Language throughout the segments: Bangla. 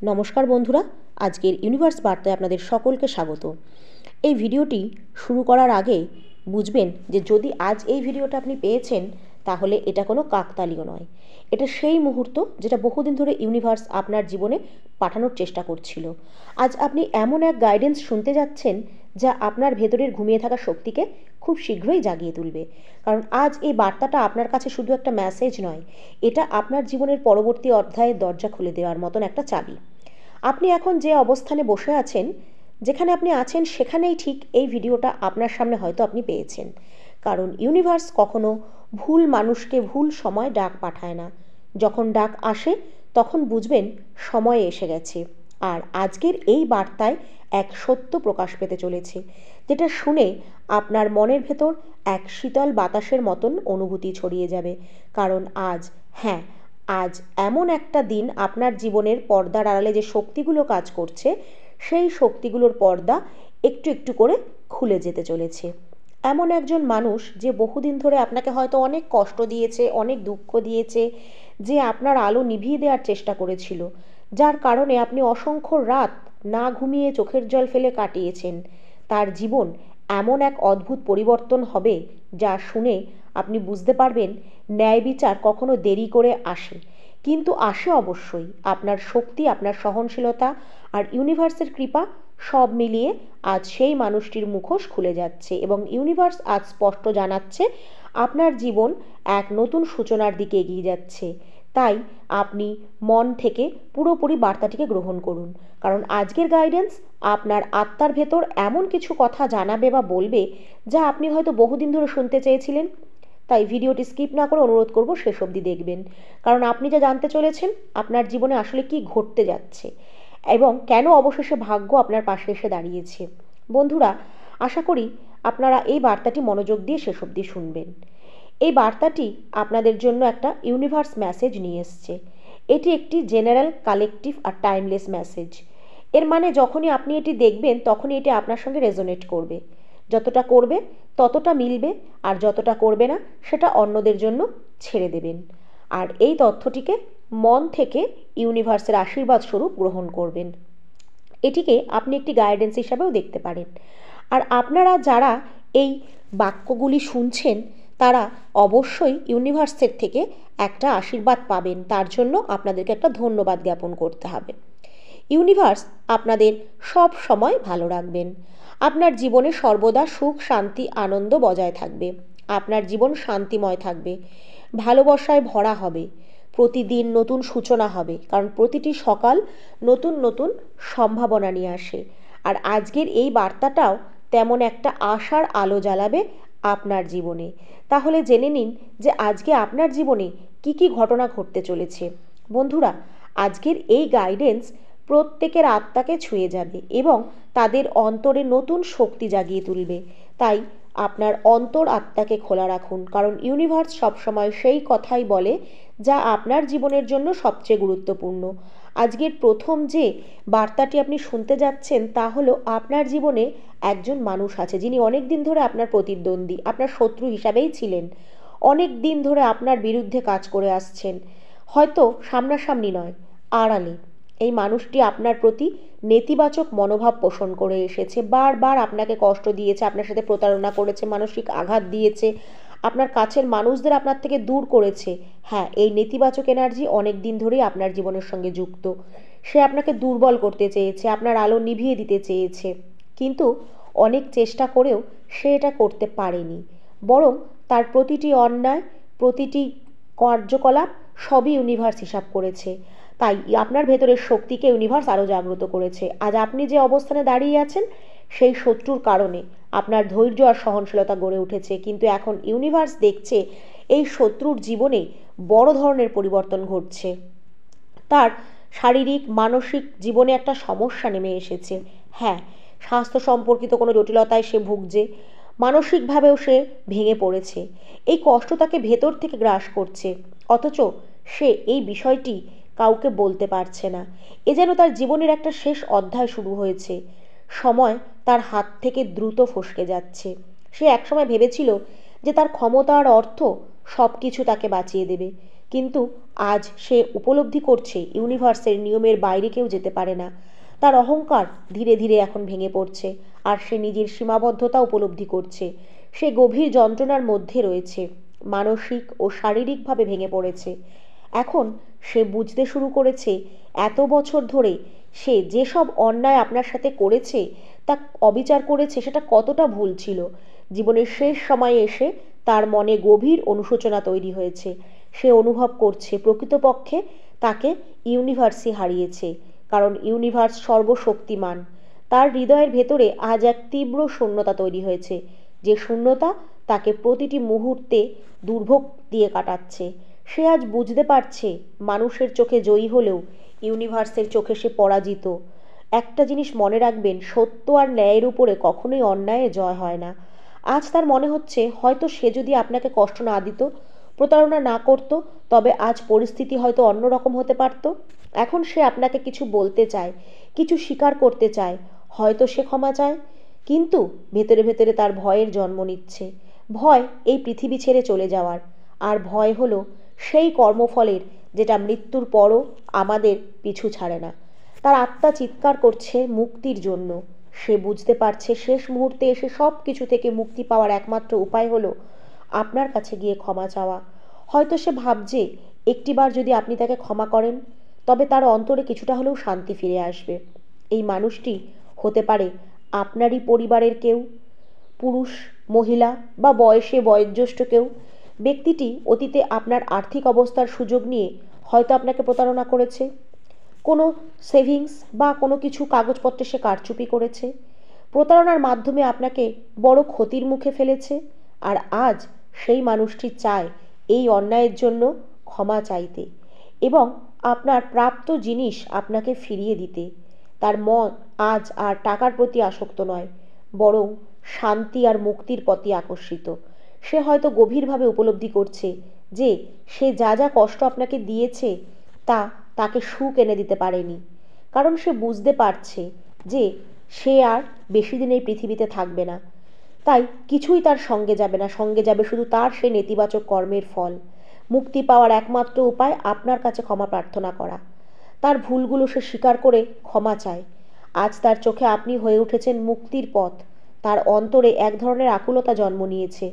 নমস্কার বন্ধুরা, আজকের ইউনিভার্স বার্তায় আপনাদের সকলকে স্বাগত। এই ভিডিওটি শুরু করার আগে বুঝবেন যে যদি আজ এই ভিডিওটা আপনি পেয়েছেন তাহলে এটা কোনো কাকতালীয় নয়। এটা সেই মুহূর্ত যেটা বহুদিন ধরে ইউনিভার্স আপনার জীবনে পাঠানোর চেষ্টা করছিল। আজ আপনি এমন এক গাইডেন্স শুনতে যাচ্ছেন যা আপনার ভেতরের ঘুমিয়ে থাকা শক্তিকে খুব শীঘ্রই জাগিয়ে তুলবে। কারণ আজ এই বার্তাটা আপনার কাছে শুধু একটা মেসেজ নয়, এটা আপনার জীবনের পরবর্তী অধ্যায়ের দরজা খুলে দেওয়ার মতন একটা চাবি। আপনি এখন যে অবস্থানে বসে আছেন, যেখানে আপনি আছেন সেখানেই ঠিক এই ভিডিওটা আপনার সামনে হয়তো আপনি পেয়েছেন। কারণ ইউনিভার্স কখনো ভুল মানুষকে ভুল সময় ডাক পাঠায় না। যখন ডাক আসে তখন বুঝবেন সময় এসে গেছে। আর আজকের এই বার্তায় এক সত্য প্রকাশ পেতে চলেছে, যেটা শুনে আপনার মনের ভেতর এক শীতল বাতাসের মতন অনুভূতি ছড়িয়ে যাবে। কারণ আজ এমন একটা দিন আপনার জীবনের পর্দার আড়ালে যে শক্তিগুলো কাজ করছে সেই শক্তিগুলোর পর্দা একটু একটু করে খুলে যেতে চলেছে। এমন একজন মানুষ যে বহুদিন ধরে আপনাকে হয়তো অনেক কষ্ট দিয়েছে, অনেক দুঃখ দিয়েছে, যে আপনার আলো নিভিয়ে দেওয়ার চেষ্টা করেছিল, যার কারণে আপনি অসংখ্য রাত না ঘুমিয়ে চোখের জল ফেলে কাটিয়েছেন, তার জীবন এমন এক অদ্ভুত পরিবর্তন হবে যা শুনে আপনি বুঝতে পারবেন ন্যায় বিচার কখনো দেরি করে আসে, কিন্তু আসে অবশ্যই। আপনার শক্তি, আপনার সহনশীলতা আর ইউনিভার্সের কৃপা সব মিলিয়ে আজ সেই মানুষটির মুখোশ খুলে যাচ্ছে এবং ইউনিভার্স আজ স্পষ্ট জানাচ্ছে আপনার জীবন এক নতুন সূচনার দিকে এগিয়ে যাচ্ছে। তাই আপনি মন থেকে পুরোপুরি বার্তাটিকে গ্রহণ করুন, কারণ আজকের গাইডেন্স আপনার আত্মার ভেতর এমন কিছু কথা জানাবে বা বলবে যা আপনি হয়তো বহুদিন ধরে শুনতে চেয়েছিলেন। তাই ভিডিওটি স্কিপ না করে অনুরোধ করব শেষ অবধি দেখবেন, কারণ আপনি যা জানতে চলেছেন আপনার জীবনে আসলে কি ঘটতে যাচ্ছে এবং কেন অবশেষে ভাগ্য আপনার পাশে এসে দাঁড়িয়েছে। বন্ধুরা, আশা করি আপনারা এই বার্তাটি মনোযোগ দিয়ে শেষ অবধি শুনবেন। এই বার্তাটি আপনাদের জন্য একটা ইউনিভার্স মেসেজ নিয়ে এসছে। এটি একটি জেনারেল, কালেকটিভ আর টাইমলেস মেসেজ। এর মানে যখনই আপনি এটি দেখবেন তখনই এটি আপনার সঙ্গে রেজোনেট করবে। যতটা করবে ততটা মিলবে, আর যতটা করবে না সেটা অন্যদের জন্য ছেড়ে দেবেন। আর এই তথ্যটিকে মন থেকে ইউনিভার্সের আশীর্বাদ স্বরূপ গ্রহণ করবেন। এটিকে আপনি একটি গাইডেন্স হিসাবেও দেখতে পারেন। আর আপনারা যারা এই বাক্যগুলি শুনছেন তারা অবশ্যই ইউনিভার্সের থেকে একটা আশীর্বাদ পাবেন, তার জন্য আপনাদেরকে একটা ধন্যবাদ জ্ঞাপন করতে হবে। ইউনিভার্স আপনাদের সব সময় ভালো রাখবেন। আপনার জীবনে সর্বদা সুখ, শান্তি, আনন্দ বজায় থাকবে। আপনার জীবন শান্তিময় থাকবে, ভালোবাসায় ভরা হবে। প্রতিদিন নতুন সূচনা হবে, কারণ প্রতিটি সকাল নতুন নতুন সম্ভাবনা নিয়ে আসে। আর আজকের এই বার্তাটাও তেমন একটা আশার আলো জ্বালাবে আপনার জীবনে। তাহলে জেনে নিন যে আজকে আপনার জীবনে কি কি ঘটনা ঘটতে চলেছে। বন্ধুরা, আজকের এই গাইডেন্স প্রত্যেকের আত্মাকে ছুঁয়ে যাবে এবং তাদের অন্তরে নতুন শক্তি জাগিয়ে তুলবে। তাই আপনার অন্তর আত্মাকে খোলা রাখুন, কারণ ইউনিভার্স সবসময় সেই কথাই বলে যা আপনার জীবনের জন্য সবচেয়ে গুরুত্বপূর্ণ। আজকের প্রথম যে বার্তাটি আপনি শুনতে যাচ্ছেন তা হলো আপনার জীবনে একজন মানুষ আছে যিনি অনেক দিন ধরে আপনার প্রতিদ্বন্দ্বী, আপনার শত্রু হিসাবেই ছিলেন। অনেক দিন ধরে আপনার বিরুদ্ধে কাজ করে আসছেন, হয়তো সামনাসামনি নয়, আড়ালে। এই মানুষটি আপনার প্রতি নেতিবাচক মনোভাব পোষণ করে এসেছে, বারবার আপনাকে কষ্ট দিয়েছে, আপনার সাথে প্রতারণা করেছে, মানসিক আঘাত দিয়েছে, আপনার কাছের মানুষদের আপনার থেকে দূর করেছে। এই নেতিবাচক এনার্জি অনেক দিন ধরেই আপনার জীবনের সঙ্গে যুক্ত। সে আপনাকে দুর্বল করতে চেয়েছে, আপনার আলো নিভিয়ে দিতে চেয়েছে, কিন্তু অনেক চেষ্টা করেও সে এটা করতে পারেনি। বরং তার প্রতিটি অন্যায়, প্রতিটি কার্যকলাপ সবই ইউনিভার্স হিসাব করেছে। তাই আপনার ভেতরের শক্তিকে ইউনিভার্স আরও জাগ্রত করেছে। আজ আপনি যে অবস্থানে দাঁড়িয়ে আছেন সেই শত্রুর কারণে আপনার ধৈর্য আর সহনশীলতা গড়ে উঠেছে, কিন্তু এখন ইউনিভার্স দেখছে এই শত্রুর জীবনে বড় ধরনের পরিবর্তন ঘটছে। তার শারীরিক, মানসিক জীবনে একটা সমস্যা নেমে এসেছে। স্বাস্থ্য সম্পর্কিত কোনো জটিলতায় সে ভুগছে, মানসিকভাবেও সে ভেঙে পড়েছে। এই কষ্ট তাকে ভেতর থেকে গ্রাস করছে, অথচ সে এই বিষয়টি কাউকে বলতে পারছে না। এ যেন তার জীবনের একটা শেষ অধ্যায় শুরু হয়েছে। সময় তার হাত থেকে দ্রুত ফসকে যাচ্ছে। সে একসময় ভেবেছিল যে তার ক্ষমতা আর অর্থ সব কিছু তাকে বাঁচিয়ে দেবে, কিন্তু আজ সে উপলব্ধি করছে ইউনিভার্সের নিয়মের বাইরে কেউ যেতে পারে না। তার অহংকার ধীরে ধীরে এখন ভেঙে পড়ছে, আর সে নিজের সীমাবদ্ধতা উপলব্ধি করছে। সে গভীর যন্ত্রণার মধ্যে রয়েছে, মানসিক ও শারীরিকভাবে ভেঙে পড়েছে। এখন সে বুঝতে শুরু করেছে এত বছর ধরে সে যেসব অন্যায় আপনার সাথে করেছে, তা অবিচার করেছে, সেটা কতটা ভুল ছিল। জীবনের শেষ সময়ে এসে তার মনে গভীর অনুশোচনা তৈরি হয়েছে। সে অনুভব করছে প্রকৃতপক্ষে তাকে ইউনিভার্সই হারিয়েছে, কারণ ইউনিভার্স সর্বশক্তিমান। তার হৃদয়ের ভেতরে আজ এক তীব্র শূন্যতা তৈরি হয়েছে, যে শূন্যতা তাকে প্রতিটি মুহূর্তে দুর্ভোগ দিয়ে কাটাচ্ছে। সে আজ বুঝতে পারছে মানুষের চোখে জয়ী হলেও ইউনিভার্সের চোখে সে পরাজিত। একটা জিনিস মনে রাখবেন, সত্য আর ন্যায়ের উপরে কখনোই অন্যায়ের জয় হয় না। আজ তার মনে হচ্ছে হয়তো সে যদি আপনাকে কষ্ট না দিত, প্রতারণা না করত, তবে আজ পরিস্থিতি হয়তো অন্যরকম হতে পারত। এখন সে আপনাকে কিছু বলতে চায়, কিছু স্বীকার করতে চায়, হয়তো সে ক্ষমা চায়, কিন্তু ভেতরে ভেতরে তার ভয়ের জন্ম নিচ্ছে। ভয় এই পৃথিবী ছেড়ে চলে যাওয়ার, আর ভয় হলো সেই কর্মফলের যেটা মৃত্যুর পরও আমাদের পিছু ছাড়ে না। তার আত্মা চিৎকার করছে মুক্তির জন্য। সে বুঝতে পারছে শেষ মুহূর্তে এসে সব কিছু থেকে মুক্তি পাওয়ার একমাত্র উপায় হলো আপনার কাছে গিয়ে ক্ষমা চাওয়া। হয়তো সে ভাবছে একটিবার যদি আপনি তাকে ক্ষমা করেন, তবে তার অন্তরে কিছুটা হলেও শান্তি ফিরে আসবে। এই মানুষটি হতে পারে আপনারই পরিবারের কেউ, পুরুষ, মহিলা বা বয়সে বয়োজ্যেষ্ঠ কেউ। ব্যক্তিটি অতীতে আপনার আর্থিক অবস্থার সুযোগ নিয়ে হয়তো আপনাকে প্রতারণা করেছে। কোনো সেভিংস বা কোনো কিছু কাগজপত্রে সে কারচুপি করেছে। প্রতারণার মাধ্যমে আপনাকে বড় ক্ষতির মুখে ফেলেছে। আর আজ সেই মানুষটি চায় এই অন্যায়ের জন্য ক্ষমা চাইতে এবং আপনার প্রাপ্ত জিনিস আপনাকে ফিরিয়ে দিতে। তার মন আজ আর টাকার প্রতি আসক্ত নয়, বরং শান্তি আর মুক্তির প্রতি আকর্ষিত। সে হয়তো গভীরভাবে উপলব্ধি করছে যে সে যা যা কষ্ট আপনাকে দিয়েছে তা তাকে সুখ এনে দিতে পারেনি, কারণ সে বুঝতে পারছে যে সে আর বেশি দিন এই পৃথিবীতে থাকবে না। তাই কিছুই তার সঙ্গে যাবে না, সঙ্গে যাবে শুধু তার সেই নেতিবাচক কর্মের ফল। মুক্তি পাওয়ার একমাত্র উপায় আপনার কাছে ক্ষমা প্রার্থনা করা। তার ভুলগুলো সে স্বীকার করে ক্ষমা চায়। আজ তার চোখে আপনি হয়ে উঠেছেন মুক্তির পথ। তার অন্তরে এক ধরনের আকুলতা জন্ম নিয়েছে,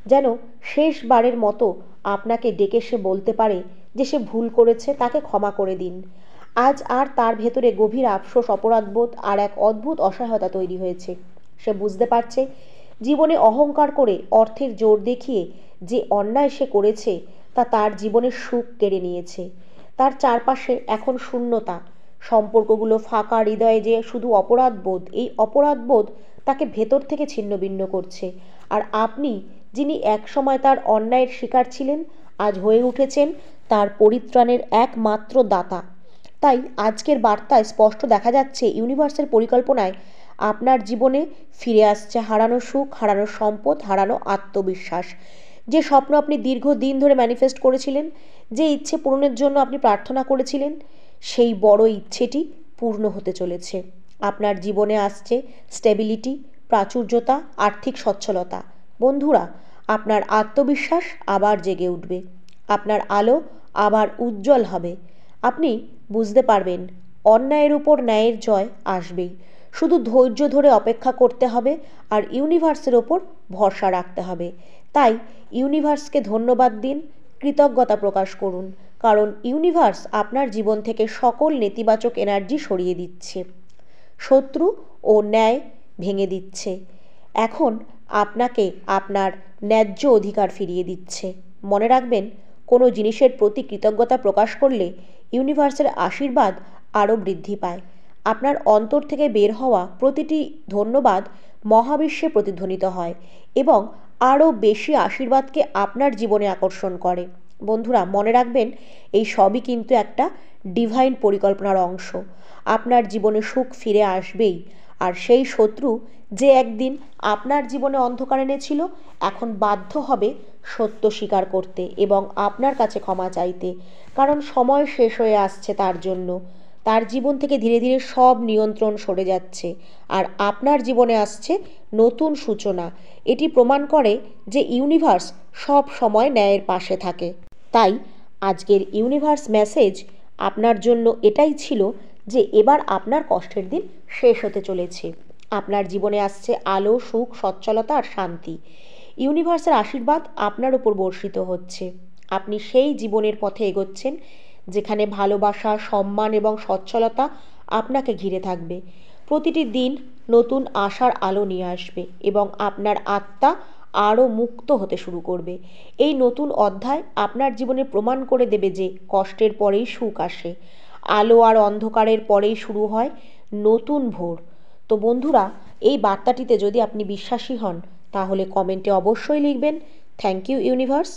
যেন শেষবারের মতো আপনাকে ডেকে সে বলতে পারে যে সে ভুল করেছে, তাকে ক্ষমা করে দিন। আজ আর তার ভেতরে গভীর আফসোস, অপরাধবোধ আর এক অদ্ভুত অসহায়তা তৈরি হয়েছে। সে বুঝতে পারছে জীবনে অহংকার করে, অর্থের জোর দেখিয়ে যে অন্যায় সে করেছে তা তার জীবনের সুখ কেড়ে নিয়েছে। তার চারপাশে এখন শূন্যতা, সম্পর্কগুলো ফাঁকা, হৃদয়ে যে শুধু অপরাধবোধ। এই অপরাধবোধ তাকে ভেতর থেকে ছিন্নভিন্ন করছে। আর আপনি, যিনি একসময় তার অন্যায়ের শিকার ছিলেন, আজ হয়ে উঠেছেন তার পরিত্রাণের একমাত্র দাতা। তাই আজকের বার্তায় স্পষ্ট দেখা যাচ্ছে ইউনিভার্সের পরিকল্পনায় আপনার জীবনে ফিরে আসছে হারানো সুখ, হারানো সম্পদ, হারানো আত্মবিশ্বাস। যে স্বপ্ন আপনি দীর্ঘদিন ধরে ম্যানিফেস্ট করেছিলেন, যে ইচ্ছে পূরণের জন্য আপনি প্রার্থনা করেছিলেন, সেই বড় ইচ্ছেটি পূর্ণ হতে চলেছে। আপনার জীবনে আসছে স্টেবিলিটি, প্রাচুর্যতা, আর্থিক সচ্ছলতা। বন্ধুরা, আপনার আত্মবিশ্বাস আবার জেগে উঠবে, আপনার আলো আবার উজ্জ্বল হবে। আপনি বুঝতে পারবেন অন্যায়ের উপর ন্যায়ের জয় আসবেই। শুধু ধৈর্য ধরে অপেক্ষা করতে হবে আর ইউনিভার্সের ওপর ভরসা রাখতে হবে। তাই ইউনিভার্সকে ধন্যবাদ দিন, কৃতজ্ঞতা প্রকাশ করুন, কারণ ইউনিভার্স আপনার জীবন থেকে সকল নেতিবাচক এনার্জি সরিয়ে দিচ্ছে, শত্রু ও ন্যায় ভেঙে দিচ্ছে। এখন আপনাকে আপনার ন্যায্য অধিকার ফিরিয়ে দিচ্ছে। মনে রাখবেন, কোনো জিনিসের প্রতি কৃতজ্ঞতা প্রকাশ করলে ইউনিভার্সের আশীর্বাদ আরও বৃদ্ধি পায়। আপনার অন্তর থেকে বের হওয়া প্রতিটি ধন্যবাদ মহাবিশ্বে প্রতিধ্বনিত হয় এবং আরও বেশি আশীর্বাদকে আপনার জীবনে আকর্ষণ করে। বন্ধুরা, মনে রাখবেন, এই সবই কিন্তু একটা ডিভাইন পরিকল্পনার অংশ। আপনার জীবনে সুখ ফিরে আসবেই। আর সেই শত্রু যে একদিন আপনার জীবনে অন্ধকার এনেছিল, এখন বাধ্য হবে সত্য স্বীকার করতে এবং আপনার কাছে ক্ষমা চাইতে, কারণ সময় শেষ হয়ে আসছে তার জন্য। তার জীবন থেকে ধীরে ধীরে সব নিয়ন্ত্রণ সরে যাচ্ছে আর আপনার জীবনে আসছে নতুন সূচনা। এটি প্রমাণ করে যে ইউনিভার্স সব সময় ন্যায়ের পাশে থাকে। তাই আজকের ইউনিভার্স মেসেজ আপনার জন্য এটাই ছিল যে এবার আপনার কষ্টের দিন শেষ হতে চলেছে। আপনার জীবনে আসছে আলো, সুখ, সচ্ছলতা আর শান্তি। ইউনিভার্সের আশীর্বাদ আপনার উপর বর্ষিত হচ্ছে। আপনি সেই জীবনের পথে এগোচ্ছেন যেখানে ভালোবাসা, সম্মান এবং সচ্ছলতা আপনাকে ঘিরে থাকবে। প্রতিটি দিন নতুন আশার আলো নিয়ে আসবে এবং আপনার আত্মা আরও মুক্ত হতে শুরু করবে। এই নতুন অধ্যায় আপনার জীবনে প্রমাণ করে দেবে যে কষ্টের পরেই সুখ আসে, আলো আর অন্ধকারের পরেই শুরু হয় নতুন ভোর। তো বন্ধুরা, এই বার্তাটিতে যদি আপনি বিশ্বাসী হন তাহলে কমেন্টে অবশ্যই লিখবেন থ্যাংক ইউ ইউনিভার্স।